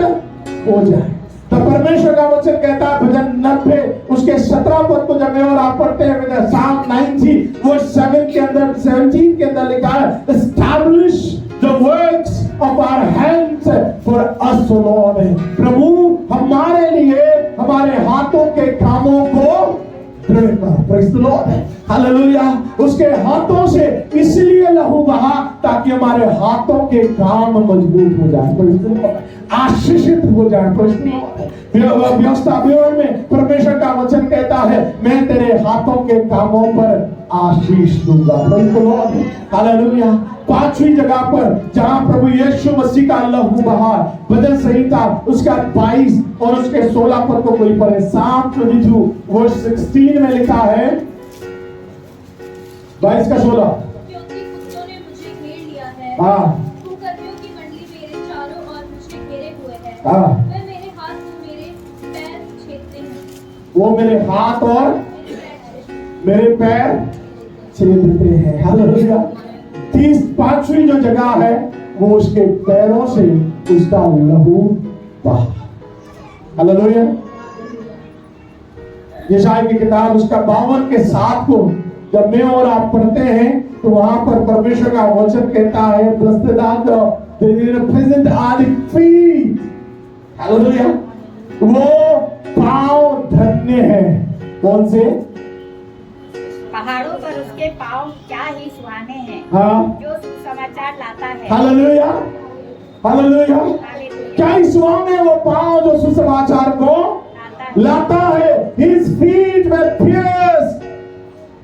हो जाए। तो परमेश्वर का वचन कहता है भजन 90 उसके 17 पद को जब मैं और आप पढ़ते हैं, Psalm 90 वर्स 7 के अंदर 17 के अंदर लिखा है, establish the works of our hands for us, O Lord। प्रभु हमारे लिए हमारे हाथों के कामों को दृढ़ कर। Praise the Lord, hallelujah. उसके हाथों से इसलिए लहू बहा ताकि हमारे हाथों के काम मजबूत हो जाए, Praise the Lord, आशीषित हो जाए। Praise the Lord। व्यवस्था में परमेश्वर का वचन कहता है, मैं तेरे हाथों के कामों पर आशीष दूंगा। Praise the Lord, hallelujah. पांचवी जगह पर जहां प्रभु यीशु मसीह का लहू बहा, भजन संहिता उसका 22 और उसके 16 पद को कोई पढ़े। Psalm 22 वर्स 16 में लिखा है, 22 का 16, क्योंकि कुत्तों ने मुझे घेर लिया है, हाँ कुकर्मियों की मंडली मेरे चारों ओर मुझे घेरे हुए है। हाँ, वे मेरे हाथ और मेरे पैर छेदते हैं। वो मेरे हाथ और मेरे पैर छेदते हैं। मेरे पैर छेदते हैं। हालेलुया। 35वीं जो जगह है, वो उसके पैरों से उसका लहू बहा। हालेलुया। यशायाह की किताब उसका 52 के 7 को जब मैं और आप पढ़ते हैं, तो वहां पर परमेश्वर का वचन कहता है, blessed are the present are the feet। Hallelujah. वो पांव धन्य है। कौन से? पहाड़ों पर उसके पाँव क्या ही सुहाने हैं, हाँ, जो समाचार लाता है। Hallelujah, hallelujah. हालेलुया। क्या ही सुहाने वो पांव जो सुसमाचार को लाता है। His feet were pierced,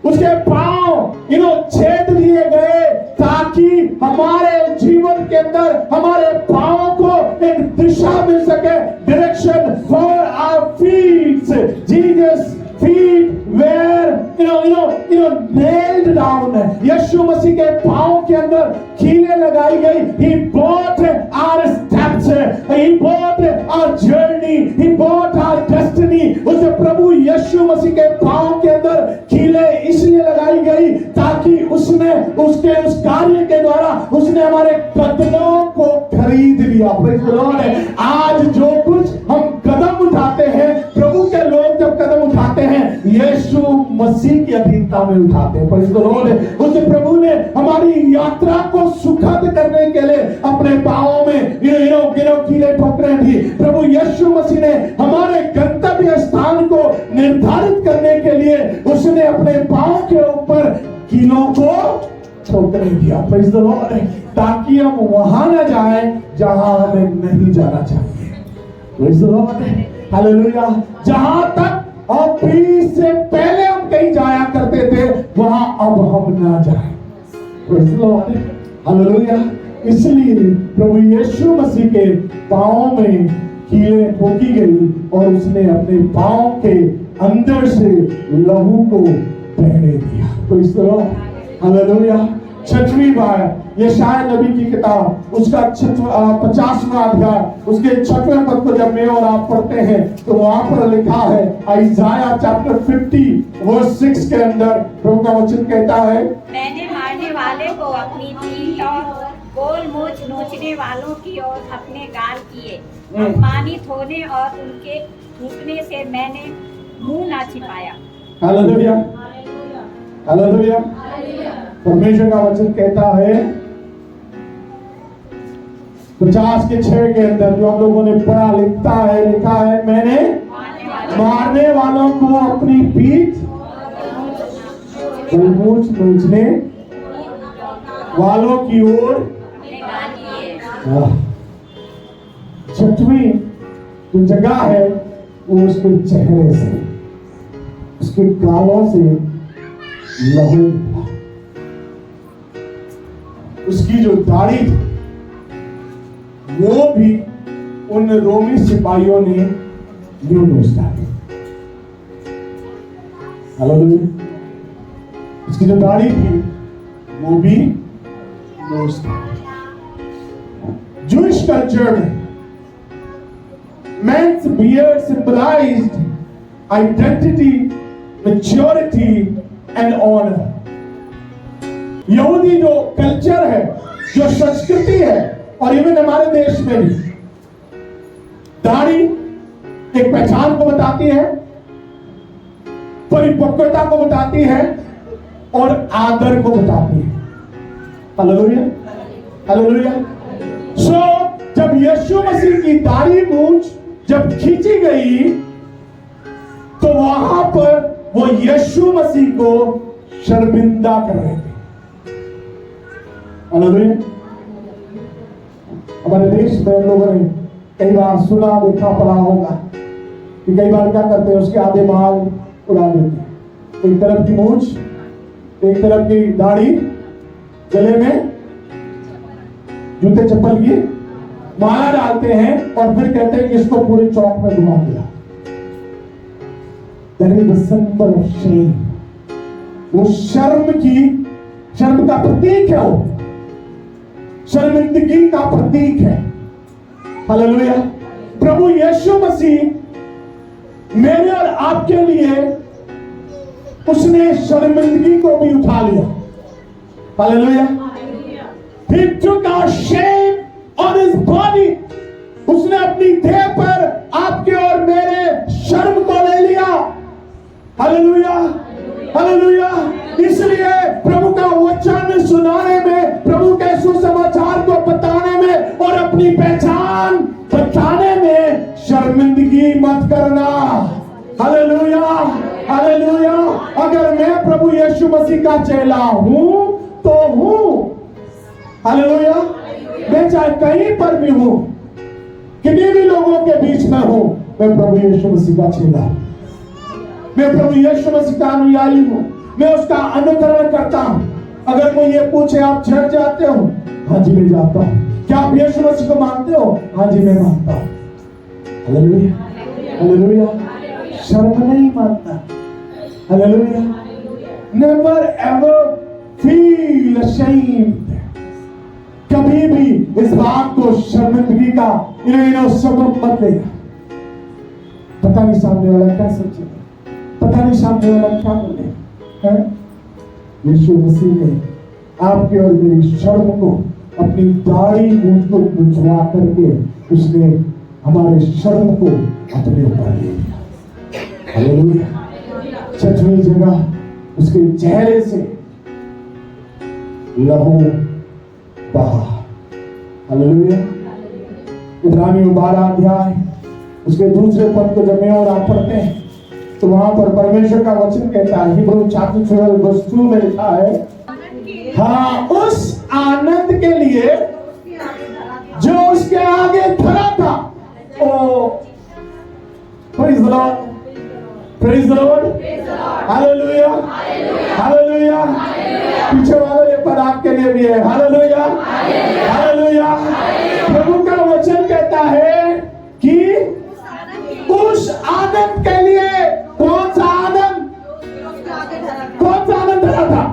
उसके पांव छेद दिए गए ताकि हमारे जीवन के अंदर हमारे पांव को एक दिशा मिल सके, direction for our feet. Jesus feet were nailed down। Yeshu Masih के पांव के अंदर कीलें लगाई गई। He bought our steps, he bought our journey, he bought our destiny। उस प्रभु यीशु मसीह के पांव के अंदर कीलें इसलिए लगाई गई ताकि उसने उसके उस कार्य के द्वारा उसने हमारे कदमों को खरीद लिया। Praise the Lord। आज जो कुछ हम कदम उठाते हैं, प्रभु के लोग जब कदम उठाते हैं, यीशु मसीह की अधीनता में उठाते हैं। Praise the Lord। उस प्रभु ने हमारी यात्रा को सुखद करने के लिए अपने पांवों में कीले ठोकरें दी। प्रभु यीशु मसीह ने हमारे गंतव्य स्थान को निर्धारित करने के लिए उसने अपने पांव के ऊपर कीलों को ठोकरें दिया। Praise the Lord। ताकि हम वहां न जाएं जहां हमें नहीं जाना चाहिए। Praise the Lord। हालेलुया। जहां तक ऑफिस से पहले हम कहीं जाया करते थे, वहां अब हम ना जाएं। Praise the Lord। हालेलुया। इसलिए प्रभु यीशु मसीह के पांवों में कीलें ठोकी गई और उसने अपने पांव के अंदर से लहू को बहने दिया। Praise the Lord। हालेलुया। 6वीं बार यशायाह नबी की किताब उसका 50वां अध्याय उसके 6वें पद को जब मैं और आप पढ़ते हैं, तो वहां पर लिखा है, आइज़ाया चैप्टर 50 वर्स 6 के अंदर प्रभु का वचन कहता है, मैंने मारने वाले को अपनी पीठ और गोल मूछ नोचने वालों की ओर अपने गाल किए। अपमानित होने और उनके थूकने से मैंने मुंह ना छिपाया। Hallelujah, hallelujah. परमेश्वर का वचन कहता है 50:6 के अंदर, जो हम लोगों ने पढ़ा लिखा है, मैंने मारने वालों को अपनी पीठ, मूछ नोचने वालों की ओर। 6वीं जो जगह है वो उसके चेहरे से, उसके गालों से लहू निकला। उसकी जो दाढ़ी थी वो भी उन रोमी सिपाहियों ने यूं नोच डाली। हालेलुया। उसकी जो दाढ़ी थी वो भी नोच डाली। Jewish culture में man's beard symbolized identity, maturity and honor. यहूदी जो कल्चर है, जो संस्कृति है, और इवन हमारे देश में भी दाढ़ी एक पहचान को बताती है, परिपक्वता को बताती है और आदर को बताती है। Hallelujah, hallelujah. सो जब यीशु मसीह की दाढ़ी मूंछ जब खींची गई तो वहां पर वो यीशु मसीह को शर्मिंदा कर रहे थे। हालेलुया। हमारे देश में लोगों ने कई बार सुना देखा पढ़ा होगा कि कई बार क्या करते हैं, उसके आधे बाल उड़ा देते हैं। एक तरफ की मूंछ, एक तरफ की दाढ़ी, गले में जूते चप्पल की माला डालते हैं और फिर कहते हैं कि इसको पूरे चौक में घुमा दिया। That is the symbol of shame. वो शर्म का प्रतीक है, वो शर्मिंदगी का प्रतीक है। हालेलुया। प्रभु यीशु मसीह मेरे और आपके लिए उसने शर्मिंदगी को भी उठा लिया। Hallelujah. He took our shame on his body. उसने अपनी देह पर आपके और मेरे शर्म को ले लिया। Hallelujah, hallelujah. इसलिए प्रभु का वचन सुनाने में, प्रभु के सुसमाचार को बताने में और अपनी पहचान बताने में शर्मिंदगी मत करना। Hallelujah, hallelujah. अगर मैं प्रभु यीशु मसीह का चेला हूं तो हूं। हालेलुया। मैं चाहे कहीं पर भी हूं, कितने भी लोगों के बीच में हूं, मैं प्रभु यीशु मसीह का चेला हूं। मैं प्रभु यीशु मसीह का अनुयायी हूं। मैं उसका अनुकरण करता हूं। अगर कोई ये पूछे आप चर्च जाते हो? हाँ जी मैं जाता हूं। क्या आप यीशु मसीह को मानते हो? हाँ जी मैं मानता हूं। Hallelujah, hallelujah. शर्म नहीं मानता। Hallelujah. Never ever feel ashamed. कभी भी इस बात को शर्मिंदगी का सबब मत लेना। पता नहीं सामने वाला क्या सोचेगा, पता नहीं सामने वाला क्या बोलेगा। यीशु मसीह ने आपके और मेरी शर्म को, अपनी दाढ़ी मूंछ को मुंझवा करके उसने हमारे शर्म को अपने ऊपर ले लिया। हालेलुया। 6वीं जगह उसके चेहरे से लहू बहा। हालेलुया। इब्रानियों 12 अध्याय उसके दूसरे पद को जब मैं और आप पढ़ते हैं तो वहां पर परमेश्वर का वचन कहता है, हिब्रू चैप्टर 12 वर्स 2 में लिखा है, हाँ उस आनंद के लिए जो उसके आगे खड़ा था। ओ praise the Lord, praise the Lord, hallelujah, hallelujah. पीछे वाले ये पद आपके लिए भी है। Hallelujah, hallelujah. प्रभु का वचन कहता है कि उस आनंद के लिए, कौन सा आनंद? कौन सा आनंद धरा था?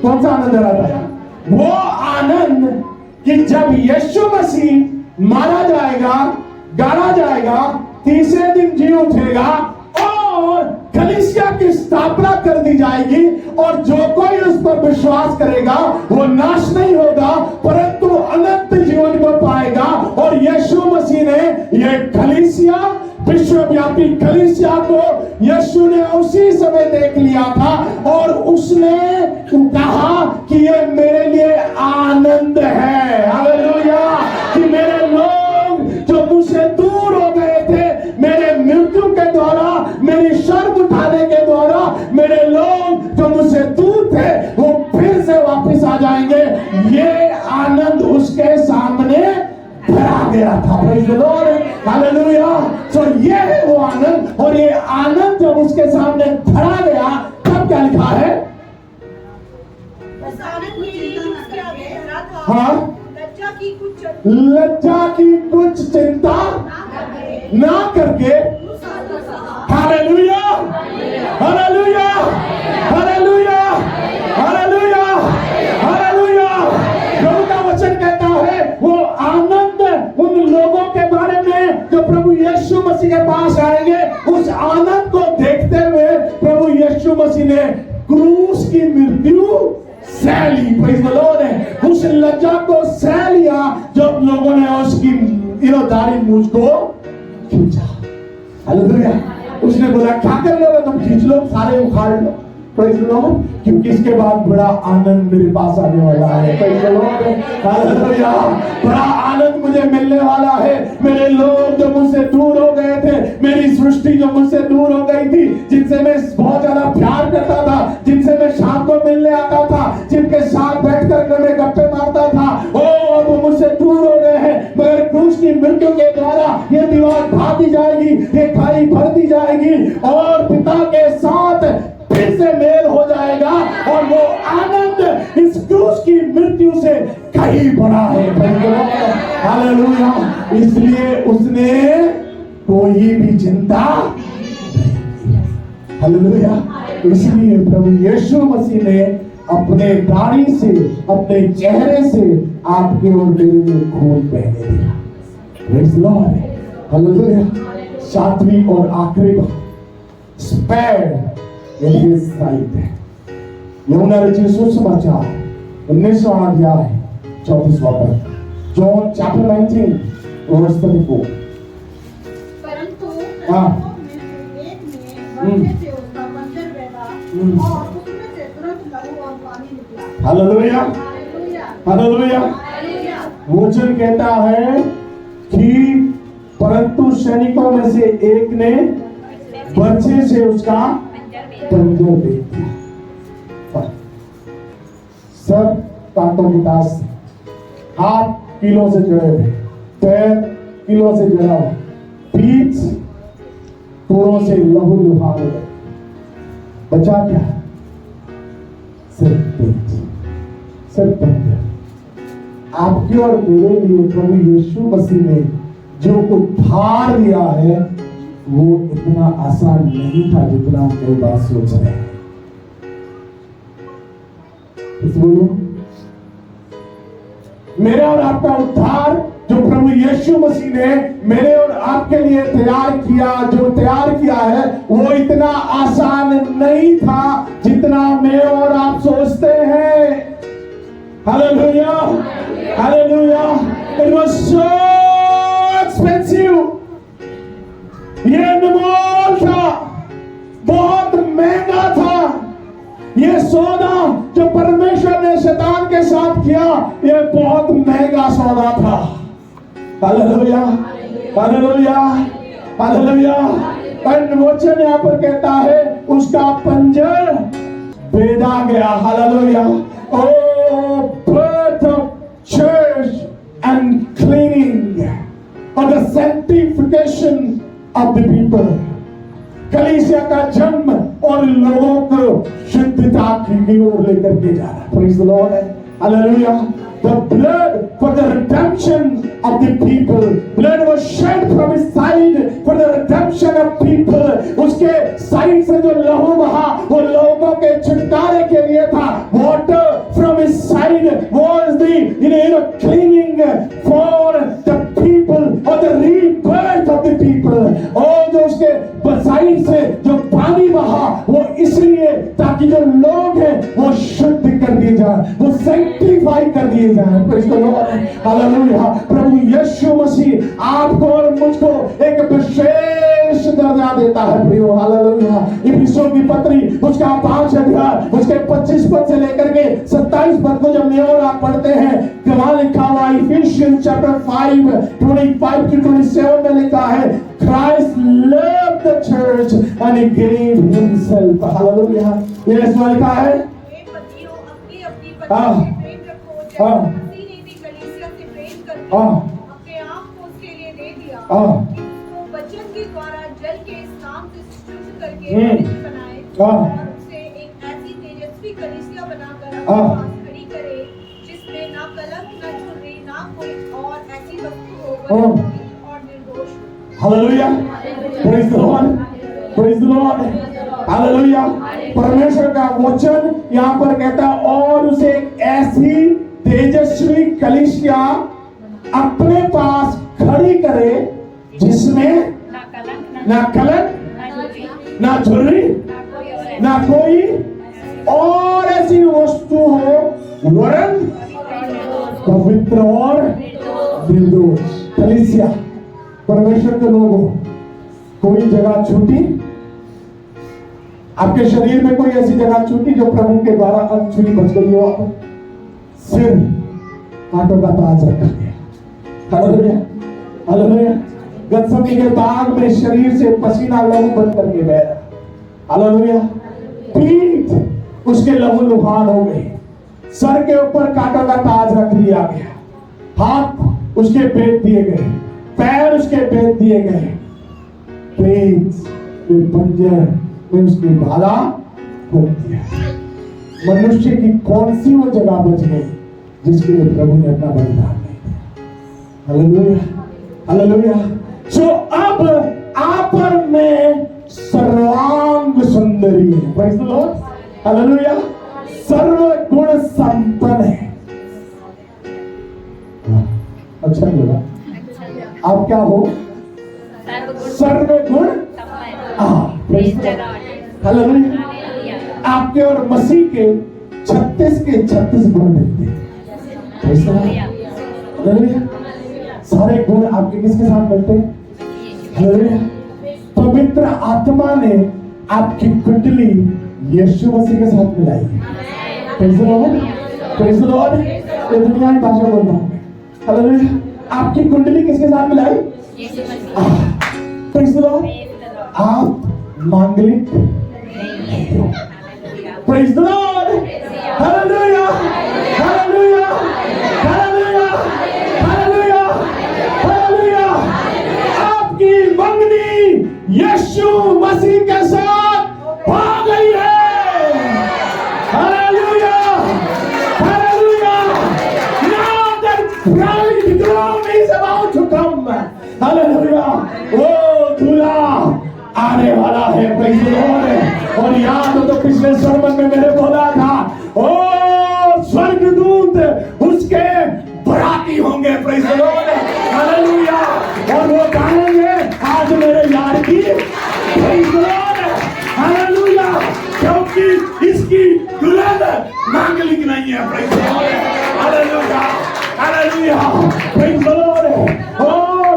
कौन सा आनंद धरा था? वो आनंद कि जब यीशु मसीह मारा जाएगा, गाड़ा जाएगा, तीसरे दिन जी उठेगा और कलीसिया की स्थापना कर दी जाएगी और जो कोई उस पर विश्वास करेगा वो नाश नहीं होगा परंतु अनंत जीवन को पाएगा। और यीशु मसीह ने ये कलीसिया, विश्वव्यापी कलीसिया को यीशु ने उसी समय देख लिया था और उसने कहा कि ये मेरे लिए आनंद है। हालेलुया! कि मेरे लोग जो मुझसे दूर हो गए थे, मेरे मृत्यु के द्वारा, मेरी शर्म उठाने के द्वारा, मेरे लोग जो मुझसे दूर थे वो फिर से वापस आ जाएंगे। ये आनंद उसके सामने भरा गया था। Praise the Lord, hallelujah. तो ये है वो आनंद, और ये आनंद जब उसके सामने भरा गया तब क्या लिखा है? हाँ, लज्जा की कुछ चिंता ना करके, hallelujah, hallelujah, hallelujah, hallelujah, hallelujah. प्रभु का वचन कहता है वो आनंद उन लोगों के बारे में जो प्रभु यीशु मसीह के पास आएंगे, उस आनंद को देखते हुए प्रभु यीशु मसीह ने क्रूस की मृत्यु सह ली। Praise the Lord. उस लज्जा को सह लिया जब लोगों ने उसकी दाढ़ी मूंछ को खींचा। हालेलुया। उसने बोला क्या कर लोगे तुम, खींच लो, सारे उखाड़ लो। Praise the Lord. क्योंकि इसके बाद बड़ा आनंद मेरे पास आने वाला है। Praise the Lord, hallelujah. बड़ा आनंद मुझे मिलने वाला है। मेरे लोग जो मुझसे दूर हो गए थे, मेरी सृष्टि जो मुझसे दूर हो गई थी, जिनसे मैं बहुत ज्यादा प्यार करता था, जिनसे मैं शाम को मिलने आता था, जिनके साथ बैठकर मैं गप्पे मारता था, ओ अब मुझसे दूर हो गए हैं। मगर क्रूस की मृत्यु के द्वारा ये दीवार ढा दी जाएगी, ये खाई भर दी जाएगी और पिता के साथ फिर से मेल हो जाएगा। और वो आनंद इस क्रूस की मृत्यु से कहीं बड़ा है। हालेलुया। इसलिए उसने कोई भी चिंता, हालेलुया। इसलिए प्रभु यीशु मसीह ने अपने दाढ़ी से, अपने चेहरे से आपके और मेरे लिए खून बहने दिया। Praise the Lord, hallelujah. सातवीं और आखिरी बात, स्पेयर in his sight। यूहन्ना रचित सुसमाचार 19वां अध्याय 34वां पद, जॉन चैप्टर 19 वर्स 34। परंतु हाँ। एक में बढ़ने से उसका पंजर बहला और उसमें से तुरंत लहू और पानी निकला। Hallelujah, hallelujah. वचन कहता है कि परंतु सैनिकों में से एक ने बच्चे से उसका पंजर देख दिया। सर कांटों की ताश से, हाथ कीलों से जड़े हुए, पैर कीलों से जड़ा हुआ, पीठ तोड़ों से लहू लुहान हो गए। बचा क्या? सिर्फ पेट, सिर्फ पंजर। आपके और मेरे लिए प्रभु यीशु मसीह ने जो उद्धार दिया है वो इतना आसान नहीं था जितना हम कई बार सोच रहे हैं। बोलो, मेरे और आपका उद्धार जो प्रभु यीशु मसीह ने मेरे और आपके लिए तैयार किया, जो तैयार किया है, वो इतना आसान नहीं था जितना मैं और आप सोचते हैं। Hallelujah, hallelujah. It was so expensive। ये अनमोल था, बहुत महंगा था। ये सौदा जो परमेश्वर ने शैतान के साथ किया, ये बहुत महंगा सौदा था। Hallelujah, hallelujah, hallelujah. और वचन यहाँ पर कहता है उसका पंजर बेदा गया। Hallelujah. Oh birth of church and cleaning or the sanctification of the people। कलीसिया का जन्म और लोगों को शुद्धता की ओर लेकर के जा रहा है। Praise the Lord, hallelujah। The blood for the redemption of the people, blood was shed from his side for the redemption of people। उसके साइड से जो लहू बहा वो लोगों के छुटकारे के लिए था। Water from his side was the cleaning for the people or the rebirth of the people। और जो उसके साइड से जो पानी बहा इसलिए ताकि जो लोग हैं वो शुद्ध कर दिए जाए, वो सैंक्टिफाई कर दिए जाए। हालेलुया। प्रभु यीशु मसीह आपको और मुझको एक विशेष दर्जा देता है प्रियो। हालेलुया। इफिसियों की पत्री उसका 5 अध्याय उसके 25 पद से लेकर के 27 पद को जब मैं और आप पढ़ते हैं, वहां लिखा हुआ इफिशियंस चैप्टर 5 25 to 27 में लिखा है, Christ loved the church and he gave himself. Hallelujah. ये इसमें लिखा है, हे पतियों, अपनी पत्नी से प्रेम रखो, जैसे मसीह ने भी कलीसिया से प्रेम करके अपने आप को उसके लिए दे दिया, कि उसको वचन के द्वारा जल के स्नान से शुद्ध करके पवित्र बनाए और उसे एक ऐसी तेजस्वी कलीसिया बनाकर अपने पास खड़ी करे, जिसमें ना कलंक, ना झुर्री, ना कोई और ऐसी वस्तु हो, और निर्दोष हो। Hallelujah. Praise the Lord, praise the Lord. Hallelujah. परमेश्वर का वचन यहाँ पर कहता है, और उसे एक ऐसी तेजस्वी कलीसिया अपने पास खड़ी करे जिसमें ना कलंक, ना झुर्री, ना कोई और ऐसी वस्तु हो, वरन पवित्र और निर्दोष। कलीसिया परमेश्वर के लोगों, कोई जगह छूटी, आपके शरीर में कोई ऐसी जगह छूटी जो प्रभु के द्वारा अनछुई बच गई हो, सिर हाथों का ताज रखा गया। हालेलुया। हालेलुया। गत्समनी के बाग में शरीर से पसीना लहू बन करके बह रहा। हालेलुया। पीठ उसके लहू लुहान हो गई, सर के ऊपर कांटों का ताज रख दिया गया, हाथ उसके बेच दिए गए, पैर उसके बेच दिए गए, पेट के पंजर में उसकी भाला खोल दिया। मनुष्य की कौन सी वो जगह बच गई जिसके लिए प्रभु ने अपना बलिदान नहीं दिया। हालेलुया। हालेलुया। जो अब आप और मैं सर्वांग सुंदरी है। Praise the Lord. हालेलुया। सर्व गुण संपन्न है। अच्छा लगा। आप क्या हो? सर्व गुण। हालेलुया। आपके और मसीह के 36 के 36 गुण मिलते हैं। हालेलुया। सारे गुण आपके किसके साथ मिलते हैं? हालेलुया। पवित्र आत्मा ने आपकी कुंडली यीशु मसीह के साथ मिलाई है। Praise the Lord. Praise the Lord. ये दुनिया की भाषा बोल रहा हूं। हालेलुया। आपकी कुंडली किसके साथ मिलाई? Praise the Lord. आप मांगलिक नहीं हो। Praise the Lord. Hallelujah. Hallelujah. Hallelujah. Hallelujah. Hallelujah. आपकी मंगनी यीशु मसीह के साथ हो गई है। Hallelujah. Hallelujah. Now the bridegroom is about to come. Hallelujah. वो दूल्हा आने वाला है। Praise the Lord. और याद हो तो पिछले सर्मन में मैंने बोला था, ओ स्वर्गदूत उसके बराती होंगे। Praise the Lord. हालेलुया। और वो गाएंगे, आज मेरे यार की। Praise the Lord. हालेलुया। क्योंकि इसकी दुल्हन मांगलिक नहीं है। Praise the Lord. Hallelujah. Hallelujah. Praise the Lord.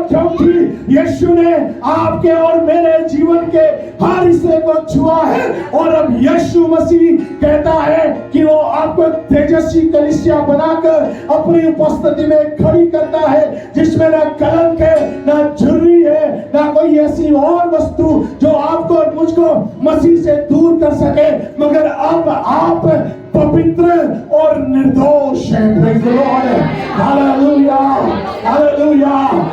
क्योंकि यीशु ने आपके और मेरे जीवन के हर हिस्से को छुआ है, और अब यीशु मसीह कहता है कि वो आपको तेजस्वी कलीसिया बनाकर अपनी उपस्थिति में खड़ी करता है, जिसमें ना कलंक है, ना झुर्री है, ना कोई ऐसी और वस्तु जो आपको और मुझको मसीह से दूर कर सके, मगर अब आप पवित्र और निर्दोष हैं। Praise the Lord. Hallelujah. Hallelujah.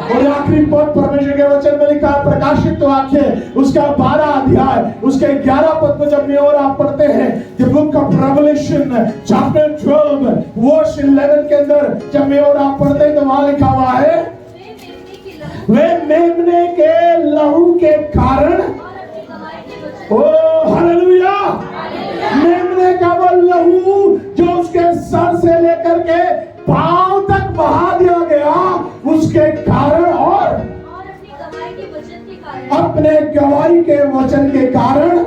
और आखिरी पद परमेश्वर के वचन में लिखा है, प्रकाशित वाक्य उसका 12 अध्याय उसके 11 पद को जब मैं और आप पढ़ते हैं, the book of Revelation chapter 12 verse 11 के अंदर जब मैं और आप पढ़ते हैं तो वहां लिखा हुआ है, वे मेमने के लहू के कारण। ओ हालेलुया। मेमने का वो लहू जो उसके सर से लेकर के पांव तक बहा दिया गया, उसके कारण और अपने गवाही के वचन के कारण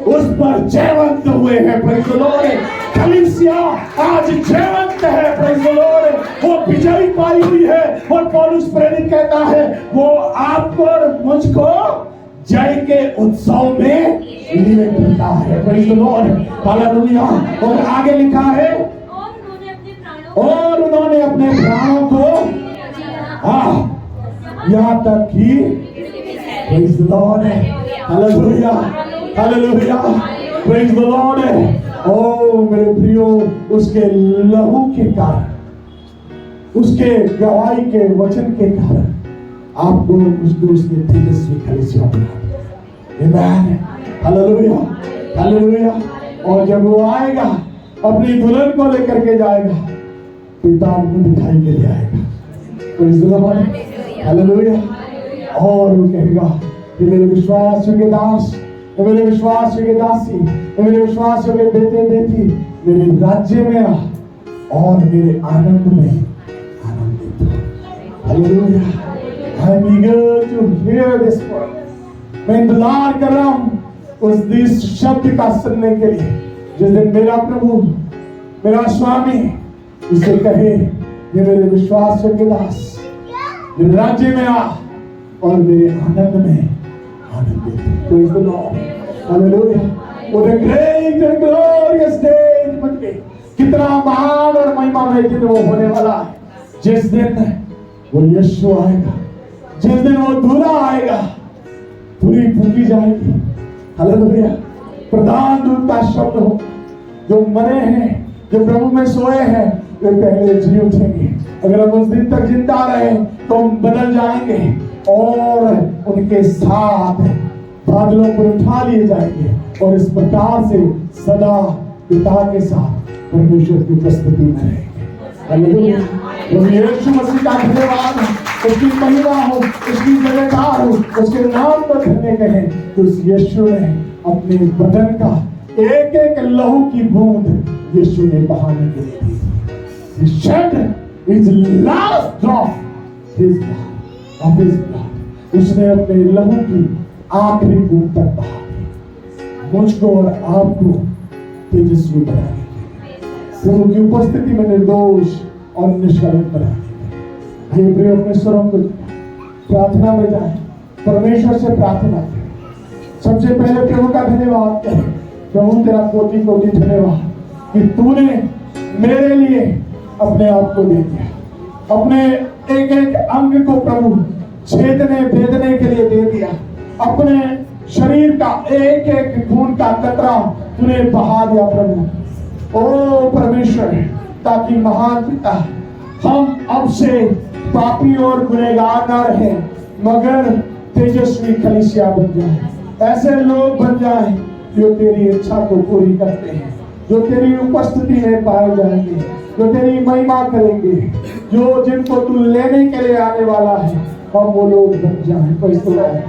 उस पर जयवंत हुए हैं। Praise the Lord. कलीसिया आज जयवंत है। Praise the Lord. वो विजय पाई हुई है और पौलुस प्रेरित कहता है वो आपको और मुझको जय के उत्सव में लिए फिरता है। Praise the Lord. हालेलुया। और आगे लिखा है और उन्होंने अपने प्राणों को यहाँ तक कि praise the Lord. Hallelujah. Hallelujah. Praise the Lord. ओ मेरे प्रियो, उसके लहू के कारण, उसके गवाही के वचन के कारण आपको मुझको उसने तेजस्वी कलीसिया बना। आमीन। हालेलुया। हालेलुया। और जब वो आएगा अपनी दुल्हन को लेकर के जाएगा, पिता को दिखाई के लिए आएगा। Praise the Lord. हालेलुया। और वो कहेगा कि मेरे विश्वास योग्य दास, मेरे विश्वास योग्य दासी, मेरे विश्वास योग्य बेटे बेटी, मेरे राज्य में आ और मेरे आनंद में आनंदित हो। Hallelujah. I am eager to hear this word. मैं इंतजार कर रहा हूं उस शब्द का सुनने के लिए, जिस दिन मेरा प्रभु, मेरा स्वामी उसे कहे ये मेरे विश्वास योग्य दास, मेरे राज्य में आ और मेरे आनंद में आनंदित हो। Praise the Lord. Hallelujah. What a great and glorious day it would be. कितना महान और महिमामय दिन वो होने वाला है, जिस दिन वो यीशु आएगा, जिस दिन वो दूल्हा आएगा, धुरी फूकी जाएगी। हालेलुया। प्रधान दूत का शब्द हो, जो मरे हैं, जो प्रभु में सोए हैं, वे पहले जी उठेंगे। अगर हम उस दिन तक जिंदा रहे तो हम बदल जाएंगे और उनके साथ बादलों पर उठा लिए जाएंगे और इस प्रकार से सदा पिता के साथ परमेश्वर की उपस्थिति में रहेंगे। हालेलुया। प्रभु यीशु मसीह का धन्यवाद, उसकी महिमा हो, उसकी जयकार हो, उसके नाम पर धन्य कहें कि उस यीशु ने अपने बदन का एक एक लहू की बूंद यीशु ने बहाने के लिए दी। He shed his last drop, his blood of his blood. उसने अपने लहू की आखिरी बूंद तक बहा दी, मुझको और आपको तेजस्वी बनाने के लिए, प्रभु की उपस्थिति में निर्दोष और निष्कलंक बनाने के लिए। प्रिय अपने स्वरों को प्रार्थना में जाए, परमेश्वर से प्रार्थना करें। सबसे पहले प्रभु का धन्यवाद करें। प्रभु तेरा कोटि कोटि धन्यवाद कि तूने मेरे लिए अपने आप को दे दिया, अपने एक एक अंग को प्रभु छेदने भेदने के लिए दे दिया, अपने शरीर का एक एक खून का कतरा तूने बहा दिया प्रभु। ओ परमेश्वर, ताकि महान पिता हम अब से पापी और गुनहगार न रहे, मगर तेजस्वी कलीसिया बन जाए, ऐसे लोग बन जाए जो तेरी इच्छा को पूरी करते हैं, जो तेरी उपस्थिति में पाए जाएंगे, जो तेरी महिमा करेंगे, जो जिनको तू लेने के लिए आने वाला है, हम वो लोग बन जाए।